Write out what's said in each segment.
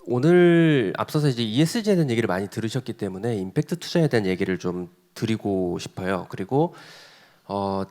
오늘 앞서서 이제 ESG에 대한 얘기를 많이 들으셨기 때문에 임팩트 투자에 대한 얘기를 좀 드리고 싶어요. 그리고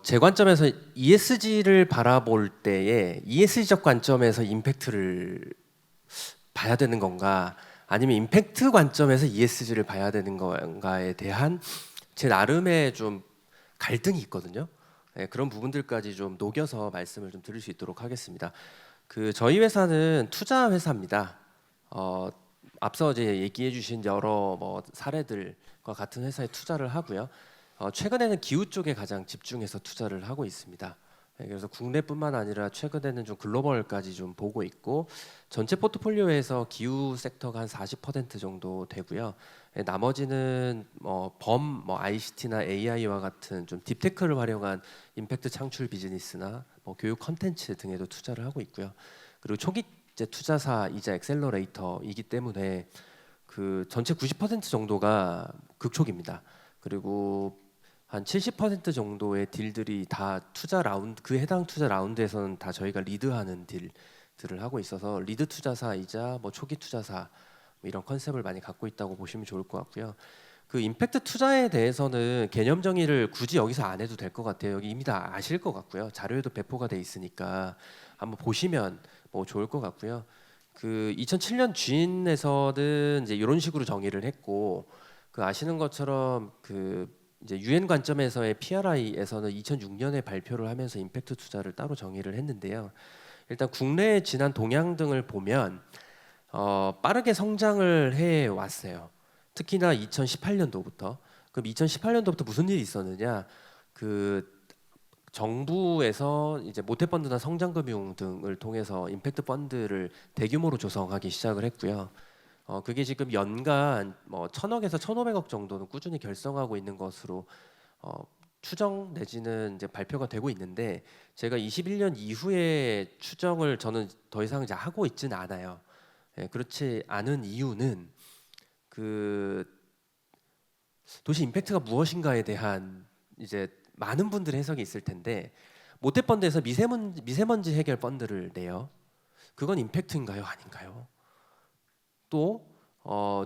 제 관점에서 ESG를 바라볼 때에 ESG적 관점에서 임팩트를 봐야 되는 건가, 아니면 임팩트 관점에서 ESG를 봐야 되는 건가에 대한 제 나름의 좀 갈등이 있거든요. 네, 그런 부분들까지 좀 녹여서 말씀을 좀 드릴 수 있도록 하겠습니다. 저희 회사는 투자 회사입니다. 어, 앞서 이제 얘기해 주신 여러 뭐 사례들과 같은 회사에 투자를 하고요. 최근에는 기후 쪽에 가장 집중해서 투자를 하고 있습니다. 네, 그래서 국내뿐만 아니라 최근에는 좀 글로벌까지 좀 보고 있고, 전체 포트폴리오에서 기후 섹터가 한 40% 정도 되고요. 네, 나머지는 뭐 ICT나 AI와 같은 좀 딥테크를 활용한 임팩트 창출 비즈니스나 뭐 교육 컨텐츠 등에도 투자를 하고 있고요. 그리고 초기 이제 투자사이자 엑셀러레이터이기 때문에 그 전체 90% 정도가 극초기입니다. 그리고 한 70% 정도의 딜들이 다 투자 라운드, 그 해당 투자 라운드에서는 다 저희가 리드하는 딜들을 하고 있어서 리드 투자사이자 뭐 초기 투자사 뭐 이런 컨셉을 많이 갖고 있다고 보시면 좋을 것 같고요. 그 임팩트 투자에 대해서는 개념 정의를 굳이 여기서 안 해도 될 것 같아요. 여기 이미 다 아실 것 같고요. 자료에도 배포가 돼 있으니까 한번 보시면 뭐 좋을 것 같고요. 그 2007년 주인에서는 이제 이런 식으로 정의를 했고, 그 아시는 것처럼 그 이제 유엔 관점에서의 PRI에서는 2006년에 발표를 하면서 임팩트 투자를 따로 정의를 했는데요. 일단 국내의 지난 동향 등을 보면 빠르게 성장을 해 왔어요. 특히나 2018년도부터. 그럼 2018년도부터 무슨 일이 있었느냐? 그 정부에서 이제 모태펀드나 성장금융 등을 통해서 임팩트 펀드를 대규모로 조성하기 시작을 했고요. 그게 지금 연간 뭐 1,000억에서 1,500억 정도는 꾸준히 결성하고 있는 것으로 추정 내지는 이제 발표가 되고 있는데, 제가 21년 이후에 추정을 저는 더 이상 이제 하고 있지는 않아요. 예, 그렇지 않은 이유는 그 도시 임팩트가 무엇인가에 대한 이제 많은 분들의 해석이 있을 텐데, 모태펀드에서 미세먼지 해결 펀드를 내요. 그건 임팩트인가요, 아닌가요? 또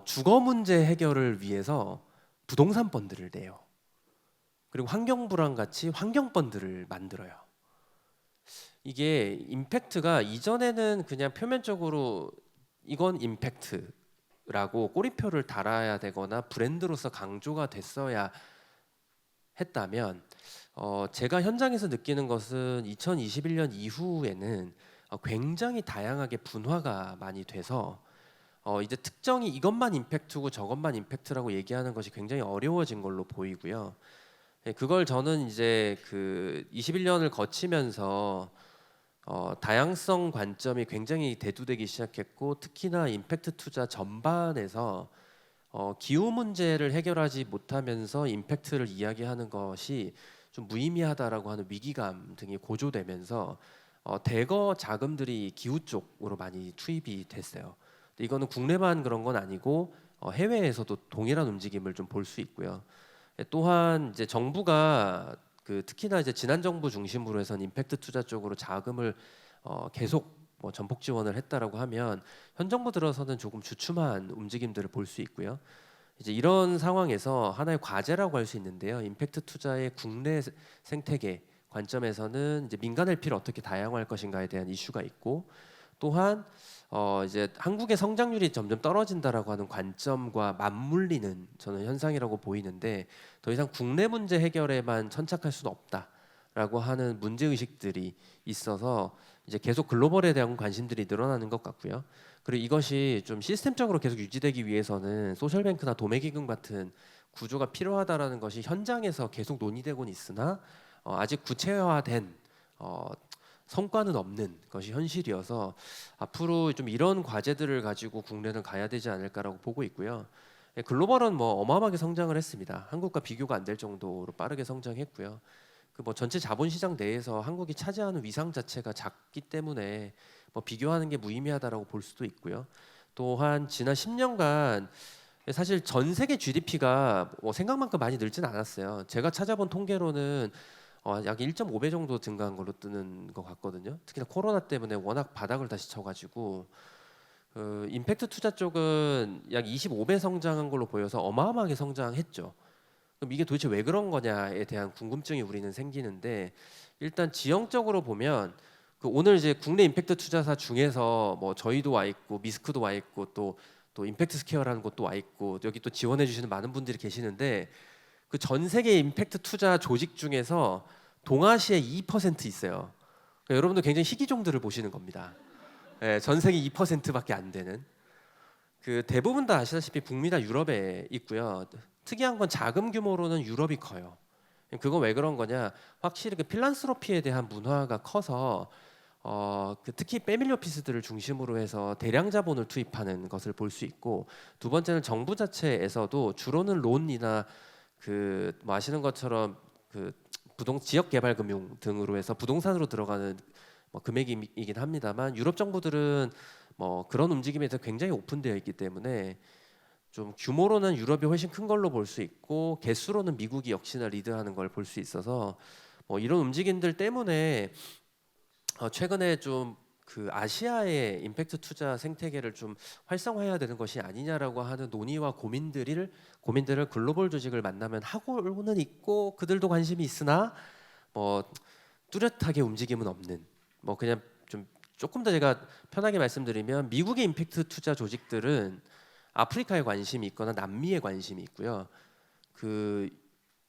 주거 문제 해결을 위해서 부동산 펀드를 내요. 그리고 환경 불안 같이 환경 펀드를 만들어요. 이게 임팩트가 이전에는 그냥 표면적으로 이건 임팩트라고 꼬리표를 달아야 되거나 브랜드로서 강조가 됐어야 했다면, 제가 현장에서 느끼는 것은 2021년 이후에는 굉장히 다양하게 분화가 많이 돼서 이제 특정이 이것만 임팩트고 저것만 임팩트라고 얘기하는 것이 굉장히 어려워진 걸로 보이고요. 예, 그걸 저는 이제 그 21년을 거치면서 다양성 관점이 굉장히 대두되기 시작했고, 특히나 임팩트 투자 전반에서 기후 문제를 해결하지 못하면서 임팩트를 이야기하는 것이 좀 무의미하다라고 하는 위기감 등이 고조되면서 대거 자금들이 기후 쪽으로 많이 투입이 됐어요. 근데 이거는 국내만 그런 건 아니고 해외에서도 동일한 움직임을 좀 볼 수 있고요. 또한 이제 정부가 그 특히나 이제 지난 정부 중심으로 해서 임팩트 투자 쪽으로 자금을 계속 뭐 전폭 지원을 했다라고 하면, 현 정부 들어서는 조금 주춤한 움직임들을 볼 수 있고요. 이제 이런 상황에서 하나의 과제라고 할 수 있는데요. 임팩트 투자의 국내 생태계 관점에서는 이제 민간 LP를 어떻게 다양화할 것인가에 대한 이슈가 있고, 또한 이제 한국의 성장률이 점점 떨어진다라고 하는 관점과 맞물리는 저는 현상이라고 보이는데, 더 이상 국내 문제 해결에만 천착할 수는 없다라고 하는 문제 의식들이 있어서 이제 계속 글로벌에 대한 관심들이 늘어나는 것 같고요. 그리고 이것이 좀 시스템적으로 계속 유지되기 위해서는 소셜뱅크나 도매기금 같은 구조가 필요하다라는 것이 현장에서 계속 논의되고는 있으나 아직 구체화된 성과는 없는 것이 현실이어서 앞으로 좀 이런 과제들을 가지고 국내는 가야 되지 않을까라고 보고 있고요. 예, 글로벌은 뭐 어마어마하게 성장을 했습니다. 한국과 비교가 안 될 정도로 빠르게 성장했고요. 그 뭐 전체 자본시장 내에서 한국이 차지하는 위상 자체가 작기 때문에 뭐 비교하는 게 무의미하다라고 볼 수도 있고요. 또한 지난 10년간 사실 전 세계 GDP가 뭐 생각만큼 많이 늘지는 않았어요. 제가 찾아본 통계로는 약 1.5배 정도 증가한 걸로 뜨는 것 같거든요. 특히나 코로나 때문에 워낙 바닥을 다시 쳐가지고, 임팩트 투자 쪽은 약 25배 성장한 걸로 보여서 어마어마하게 성장했죠. 그럼 이게 도대체 왜 그런 거냐에 대한 궁금증이 우리는 생기는데, 일단 지형적으로 보면 오늘 이제 국내 임팩트 투자사 중에서 뭐 저희도 와 있고 미스크도 와 있고 또 임팩트 스퀘어라는 곳도 와 있고 여기 또 지원해 주시는 많은 분들이 계시는데, 그 전 세계 임팩트 투자 조직 중에서 동아시아에 2% 있어요. 그러니까 여러분도 굉장히 희귀종들을 보시는 겁니다. 예, 전 세계 2%밖에 안 되는. 그 대부분 다 아시다시피 북미나 유럽에 있고요. 특이한 건 자금 규모로는 유럽이 커요. 그건 왜 그런 거냐? 확실히 그 필란스로피에 대한 문화가 커서 특히 패밀리 오피스들을 중심으로 해서 대량 자본을 투입하는 것을 볼 수 있고, 두 번째는 정부 자체에서도 주로는 론이나 뭐 아시는 것처럼 그 지역 개발 금융 등으로 해서 부동산으로 들어가는 뭐 금액이긴 합니다만, 유럽 정부들은 뭐 그런 움직임에 대해서 굉장히 오픈되어 있기 때문에 좀 규모로는 유럽이 훨씬 큰 걸로 볼 수 있고, 개수로는 미국이 역시나 리드하는 걸 볼 수 있어서 뭐 이런 움직임들 때문에 최근에 좀 그 아시아의 임팩트 투자 생태계를 좀 활성화해야 되는 것이 아니냐라고 하는 논의와 고민들을 글로벌 조직을 만나면 하고는 있고, 그들도 관심이 있으나 뭐 뚜렷하게 움직임은 없는, 뭐 그냥 좀 조금 더 제가 편하게 말씀드리면, 미국의 임팩트 투자 조직들은 아프리카에 관심이 있거나 남미에 관심이 있고요. 그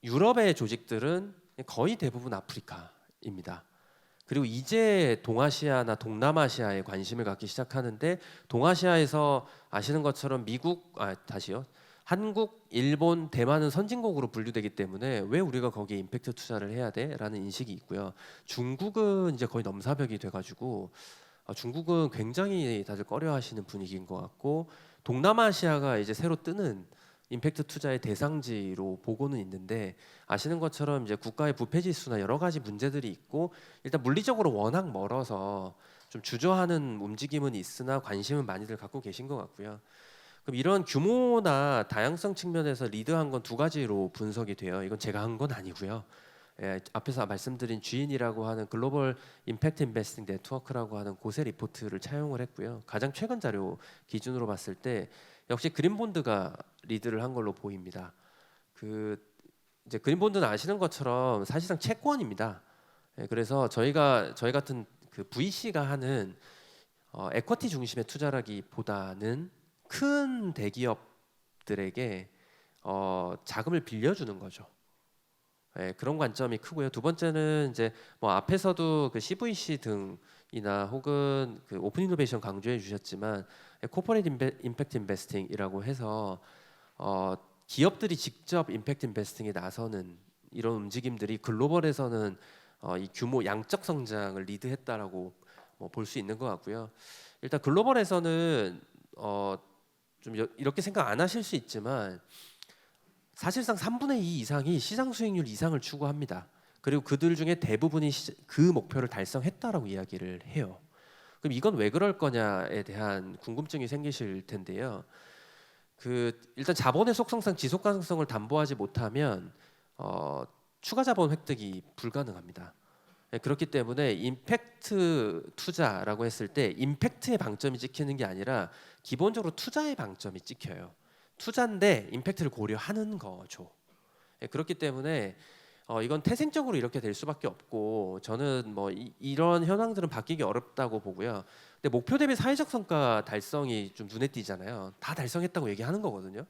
유럽의 조직들은 거의 대부분 아프리카입니다. 그리고 이제 동아시아나 동남아시아에 관심을 갖기 시작하는데, 동아시아에서 아시는 것처럼 한국, 일본, 대만은 선진국으로 분류되기 때문에 왜 우리가 거기에 임팩트 투자를 해야 돼?라는 인식이 있고요. 중국은 이제 거의 넘사벽이 돼가지고 중국은 굉장히 다들 꺼려하시는 분위기인 것 같고, 동남아시아가 이제 새로 뜨는 임팩트 투자의 대상지로 보고는 있는데, 아시는 것처럼 이제 국가의 부패 지수나 여러 가지 문제들이 있고, 일단 물리적으로 워낙 멀어서 좀 주저하는 움직임은 있으나 관심은 많이들 갖고 계신 것 같고요. 그럼 이런 규모나 다양성 측면에서 리드한 건 두 가지로 분석이 돼요. 이건 제가 한 건 아니고요. 예, 앞에서 말씀드린 GIN이라고 하는 글로벌 임팩트 인베스팅 네트워크라고 하는 고세 리포트를 차용을 했고요. 가장 최근 자료 기준으로 봤을 때 역시 그린본드가 리드를 한 걸로 보입니다. 이제 그린본드는 아시는 것처럼 사실상 채권입니다. 예, 그래서 저희 같은 그 VC가 하는 에쿼티 중심의 투자라기보다는 큰 대기업들에게 자금을 빌려주는 거죠. 예, 그런 관점이 크고요. 두 번째는 이제 뭐 앞에서도 그 CVC 등이나 혹은 그 오픈 이노베이션 강조해 주셨지만, 코퍼레이트 임팩트 인베스팅이라고 해서 기업들이 직접 임팩트 인베스팅에 나서는 이런 움직임들이 글로벌에서는 이 규모 양적 성장을 리드했다라고 뭐 볼 수 있는 것 같고요. 일단 글로벌에서는 좀 이렇게 생각 안 하실 수 있지만, 사실상 3분의 2 이상이 시장 수익률 이상을 추구합니다. 그리고 그들 중에 대부분이 그 목표를 달성했다라고 이야기를 해요. 그럼 이건 왜 그럴 거냐에 대한 궁금증이 생기실 텐데요. 일단 자본의 속성상 지속 가능성을 담보하지 못하면 추가 자본 획득이 불가능합니다. 네, 그렇기 때문에 임팩트 투자라고 했을 때 임팩트의 방점이 찍히는 게 아니라 기본적으로 투자의 방점이 찍혀요. 투자인데 임팩트를 고려하는 거죠. 네, 그렇기 때문에 이건 태생적으로 이렇게 될 수밖에 없고, 저는 뭐 이런 현황들은 바뀌기 어렵다고 보고요. 근데 목표 대비 사회적 성과 달성이 좀 눈에 띄잖아요. 다 달성했다고 얘기하는 거거든요.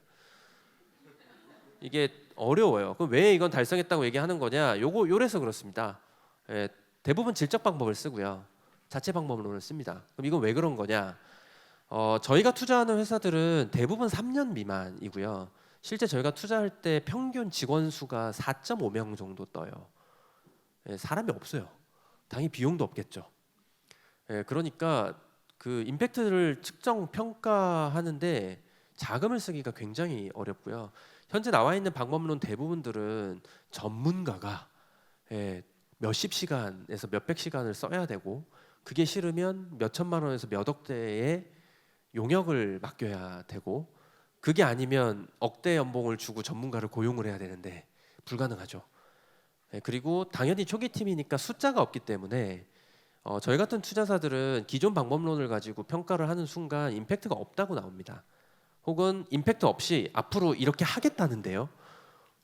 이게 어려워요. 그럼 왜 이건 달성했다고 얘기하는 거냐? 요래서 그렇습니다. 예, 대부분 질적 방법을 쓰고요. 자체 방법론을 씁니다. 그럼 이건 왜 그런 거냐? 저희가 투자하는 회사들은 대부분 3년 미만이고요. 실제 저희가 투자할 때 평균 직원 수가 4.5명 정도 떠요. 예, 사람이 없어요. 당연히 비용도 없겠죠. 예, 그러니까 그 임팩트를 측정 평가하는데 자금을 쓰기가 굉장히 어렵고요. 현재 나와 있는 방법론 대부분들은 전문가가 몇십 시간에서 몇백 시간을 써야 되고, 그게 싫으면 몇 천만 원에서 몇 억대의 용역을 맡겨야 되고, 그게 아니면 억대 연봉을 주고 전문가를 고용을 해야 되는데 불가능하죠. 그리고 당연히 초기 팀이니까 숫자가 없기 때문에 저희 같은 투자사들은 기존 방법론을 가지고 평가를 하는 순간 임팩트가 없다고 나옵니다. 혹은 임팩트 없이 앞으로 이렇게 하겠다는데요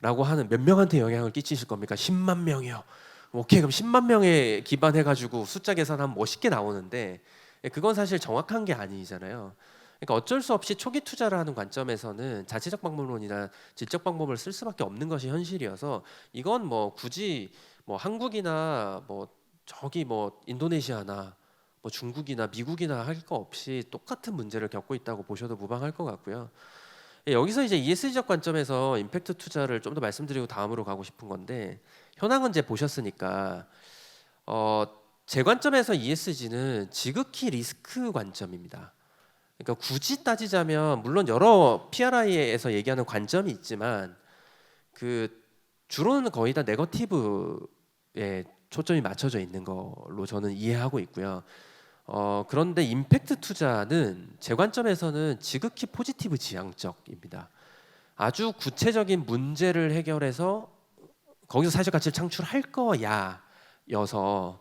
라고 하는 몇 명한테 영향을 끼치실 겁니까? 10만 명이요. 오케이, 그럼 10만 명에 기반해 가지고 숫자 계산하면 멋있게 나오는데 그건 사실 정확한 게 아니잖아요. 그러니까 어쩔 수 없이 초기 투자를 하는 관점에서는 자체적 방법론이나 질적 방법을 쓸 수밖에 없는 것이 현실이어서 이건 뭐 굳이 뭐 한국이나 뭐 저기 뭐 인도네시아나 뭐 중국이나 미국이나 할 거 없이 똑같은 문제를 겪고 있다고 보셔도 무방할 것 같고요. 여기서 이제 ESG적 관점에서 임팩트 투자를 좀 더 말씀드리고 다음으로 가고 싶은 건데, 현황은 이제 보셨으니까 제 관점에서 ESG는 지극히 리스크 관점입니다. 그러니까 굳이 따지자면 물론 여러 PRI에서 얘기하는 관점이 있지만 그 주로는 거의 다 네거티브에 초점이 맞춰져 있는 걸로 저는 이해하고 있고요. 그런데 임팩트 투자는 제 관점에서는 지극히 포지티브 지향적입니다. 아주 구체적인 문제를 해결해서 거기서 사회적 가치를 창출할 거야여서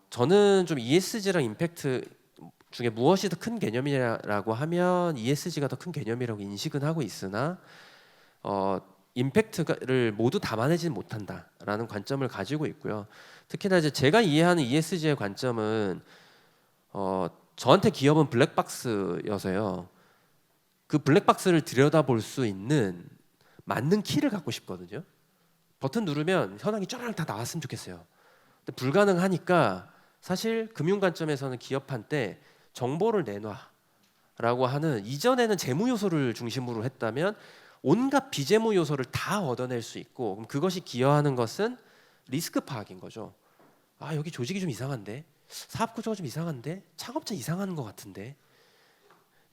저는 좀 ESG랑 임팩트 중에 무엇이 더 큰 개념이라고 하면 ESG가 더 큰 개념이라고 인식은 하고 있으나 임팩트를 모두 담아내지는 못한다라는 관점을 가지고 있고요. 특히나 이제 제가 이해하는 ESG의 관점은 저한테 기업은 블랙박스여서요. 그 블랙박스를 들여다볼 수 있는 맞는 키를 갖고 싶거든요. 버튼 누르면 현황이 쫙 다 나왔으면 좋겠어요. 근데 불가능하니까 사실 금융 관점에서는 기업한테 정보를 내놔라고 하는, 이전에는 재무 요소를 중심으로 했다면 온갖 비재무 요소를 다 얻어낼 수 있고, 그럼 그것이 기여하는 것은 리스크 파악인 거죠. 아, 여기 조직이 좀 이상한데, 사업 구조가 좀 이상한데, 창업자 이상한 것 같은데.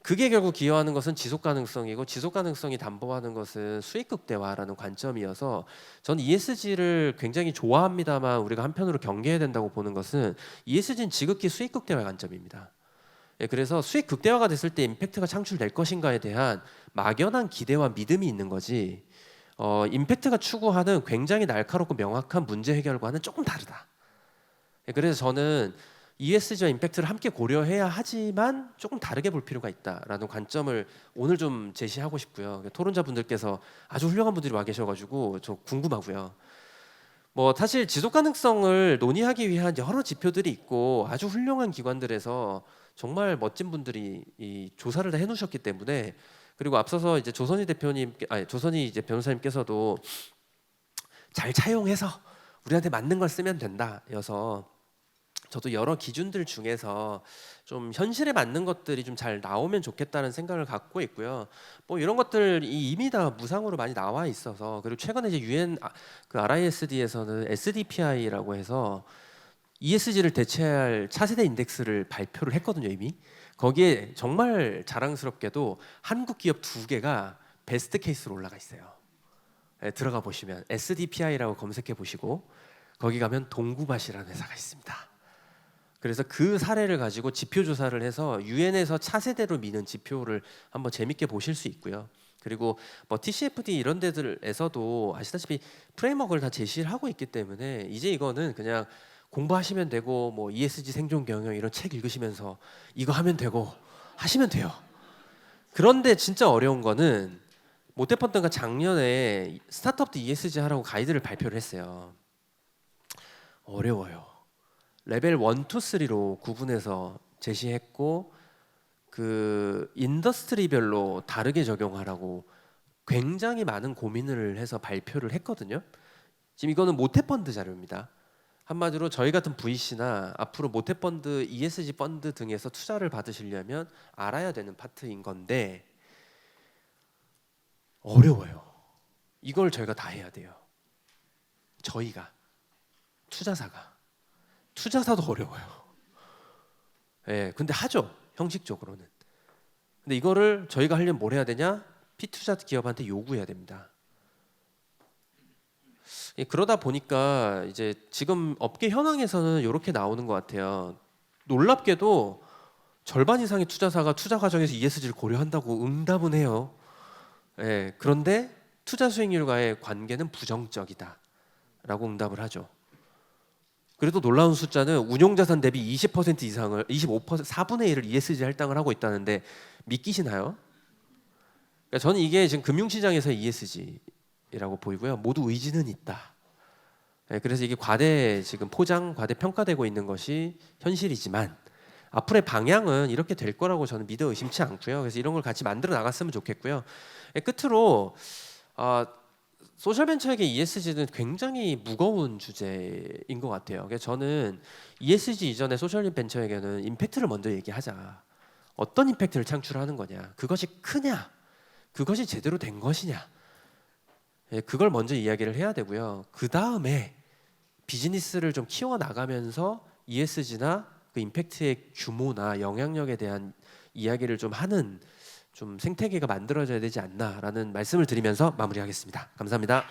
그게 결국 기여하는 것은 지속 가능성이고, 지속 가능성이 담보하는 것은 수익 극대화라는 관점이어서 저는 ESG를 굉장히 좋아합니다만 우리가 한편으로 경계해야 된다고 보는 것은 ESG는 지극히 수익 극대화의 관점입니다. 그래서 수익 극대화가 됐을 때 임팩트가 창출될 것인가에 대한 막연한 기대와 믿음이 있는 거지, 임팩트가 추구하는 굉장히 날카롭고 명확한 문제 해결과는 조금 다르다. 그래서 저는 ESG와 임팩트를 함께 고려해야 하지만 조금 다르게 볼 필요가 있다라는 관점을 오늘 좀 제시하고 싶고요. 토론자분들께서 아주 훌륭한 분들이 와 계셔가지고 저 궁금하고요. 뭐 사실 지속 가능성을 논의하기 위한 여러 지표들이 있고 아주 훌륭한 기관들에서 정말 멋진 분들이 이 조사를 다 해놓으셨기 때문에, 그리고 앞서서 이제 조선희 이제 변호사님께서도 잘 차용해서 우리한테 맞는 걸 쓰면 된다여서 저도 여러 기준들 중에서 좀 현실에 맞는 것들이 좀 잘 나오면 좋겠다는 생각을 갖고 있고요. 뭐 이런 것들이 이미 다 무상으로 많이 나와 있어서, 그리고 최근에 이제 UN 그 RISD에서는 SDPI라고 해서 ESG를 대체할 차세대 인덱스를 발표를 했거든요 이미. 거기에 정말 자랑스럽게도 한국 기업 2개가 베스트 케이스로 올라가 있어요. 들어가 보시면 SDPI라고 검색해 보시고 거기 가면 동구밭이라는 회사가 있습니다. 그래서 그 사례를 가지고 지표 조사를 해서 유엔에서 차세대로 미는 지표를 한번 재밌게 보실 수 있고요. 그리고 뭐 TCFD 이런 데들에서도 아시다시피 프레임워크를 다 제시를 하고 있기 때문에 이제 이거는 그냥 공부하시면 되고, 뭐 ESG 생존 경영 이런 책 읽으시면서 이거 하면 되고 하시면 돼요. 그런데 진짜 어려운 거는 모태펀드가 작년에 스타트업도 ESG 하라고 가이드를 발표를 했어요. 어려워요. 레벨 1, 2, 3로 구분해서 제시했고, 그 인더스트리별로 다르게 적용하라고 굉장히 많은 고민을 해서 발표를 했거든요. 지금 이거는 모태펀드 자료입니다. 한마디로 저희 같은 VC나 앞으로 모태펀드, ESG 펀드 등에서 투자를 받으시려면 알아야 되는 파트인 건데 어려워요. 이걸 저희가 다 해야 돼요. 저희가 투자사도 어려워요. 예, 근데 하죠. 형식적으로는. 근데 이거를 저희가 하려면 뭘 해야 되냐? 피투자 기업한테 요구해야 됩니다. 그러다 보니까 이제 지금 업계 현황에서는 이렇게 나오는 것 같아요. 놀랍게도 절반 이상의 투자사가 투자 과정에서 ESG를 고려한다고 응답은 해요. 예, 그런데 투자 수익률과의 관계는 부정적이다라고 응답을 하죠. 그래도 놀라운 숫자는 운용자산 대비 20% 이상을 25% 4분의 1을 ESG 할당을 하고 있다는데 믿기시나요? 그러니까 저는 이게 지금 금융시장에서의 ESG라고 보이고요. 모두 의지는 있다. 네, 그래서 이게 과대 지금 포장, 과대 평가되고 있는 것이 현실이지만 앞으로의 방향은 이렇게 될 거라고 저는 믿어 의심치 않고요. 그래서 이런 걸 같이 만들어 나갔으면 좋겠고요. 끝으로 소셜벤처에게 ESG는 굉장히 무거운 주제인 것 같아요. 그래서 저는 ESG 이전에 소셜벤처에게는 임팩트를 먼저 얘기하자. 어떤 임팩트를 창출하는 거냐, 그것이 크냐, 그것이 제대로 된 것이냐, 그걸 먼저 이야기를 해야 되고요. 그 다음에 비즈니스를 좀 키워 나가면서 ESG나 그 임팩트의 규모나 영향력에 대한 이야기를 좀 하는 좀 생태계가 만들어져야 되지 않나라는 말씀을 드리면서 마무리하겠습니다. 감사합니다.